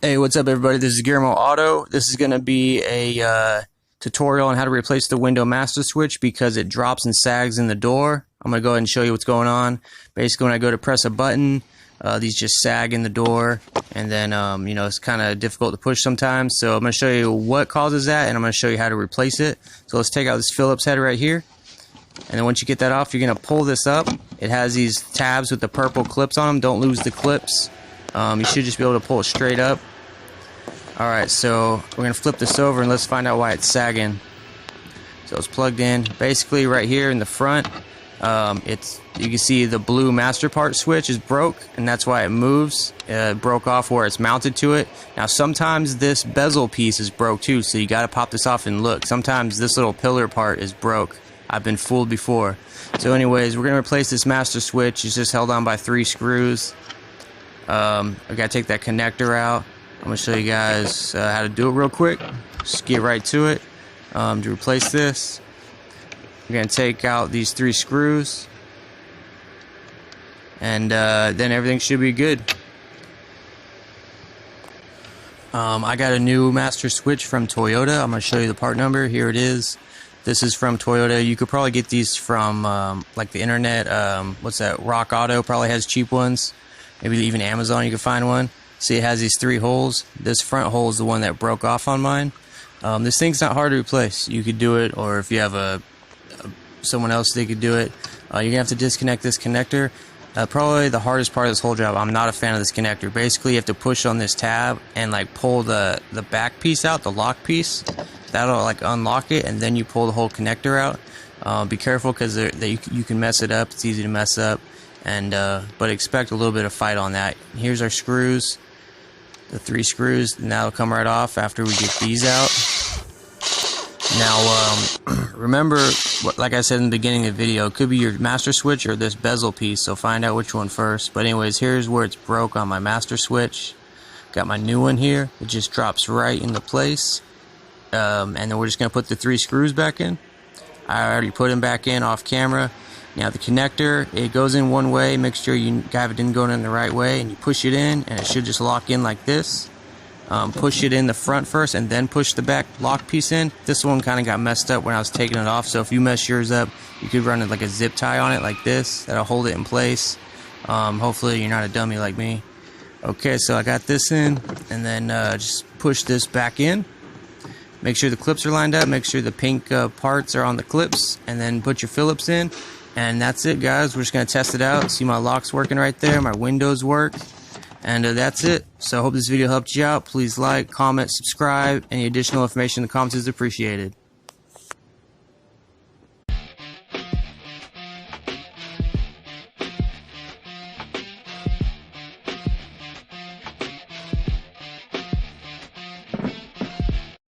Hey, what's up everybody? This is Guillermo Auto. This is going to be a tutorial on how to replace the window master switch because it drops and sags in the door. I'm going to go ahead and show you what's going on. Basically, when I go to press a button, these just sag in the door, and then you know, it's kind of difficult to push sometimes. So I'm going to show you what causes that, and I'm going to show you how to replace it. So let's take out this Phillips head right here. And then once you get that off, you're going to pull this up. It has these tabs with the purple clips on them. Don't lose the clips. You should just be able to pull it straight up. Alright, so we're going to flip this over and let's find out why it's sagging. So it's plugged in. Basically right here in the front, you can see the blue master part switch is broke, and that's why it moves. It broke off where it's mounted to it. Now sometimes this bezel piece is broke too, so you got to pop this off and look. Sometimes this little pillar part is broke. I've been fooled before. So anyways, we're going to replace this master switch. It's just held on by 3 screws. I got to take that connector out. I'm going to show you guys how to do it real quick. Just get right to it. To replace this, we're going to take out these 3 screws, and then everything should be good. I got a new master switch from Toyota. I'm going to show you the part number. Here it is. This is from Toyota. You could probably get these from like the internet. What's that? Rock Auto probably has cheap ones. Maybe even Amazon you can find one. See, it has these 3 holes. This front hole is the one that broke off on mine. This thing's not hard to replace. You could do it, or if you have someone else, they could do it. You're gonna have to disconnect this connector. Probably the hardest part of this whole job. I'm not a fan of this connector. Basically, you have to push on this tab and like pull the back piece out, the lock piece. That'll like unlock it, and then you pull the whole connector out. Be careful because you can mess it up. It's easy to mess up, and but expect a little bit of fight on that. Here's our screws. The 3 screws, and that'll come right off after we get these out. Now, remember, like I said in the beginning of the video, it could be your master switch or this bezel piece, so find out which one first. But anyways, here's where it's broke on my master switch. Got my new one here. It just drops right into place. And then we're just going to put the 3 screws back in. I already put them back in off camera. Now the connector, it goes in one way. Make sure you have it didn't go in the right way, and you push it in, and it should just lock in like this. Push it in the front first, and then push the back lock piece in. This one kind of got messed up when I was taking it off, so if you mess yours up, you could run it like a zip tie on it like this. That'll hold it in place. Hopefully you're not a dummy like me. Okay, so I got this in, and then just push this back in. Make sure the clips are lined up. Make sure the pink parts are on the clips, and then put your Phillips in. And that's it, guys. We're just going to test it out. See, my lock's working right there. My windows work. And that's it. So I hope this video helped you out. Please like, comment, subscribe. Any additional information in the comments is appreciated.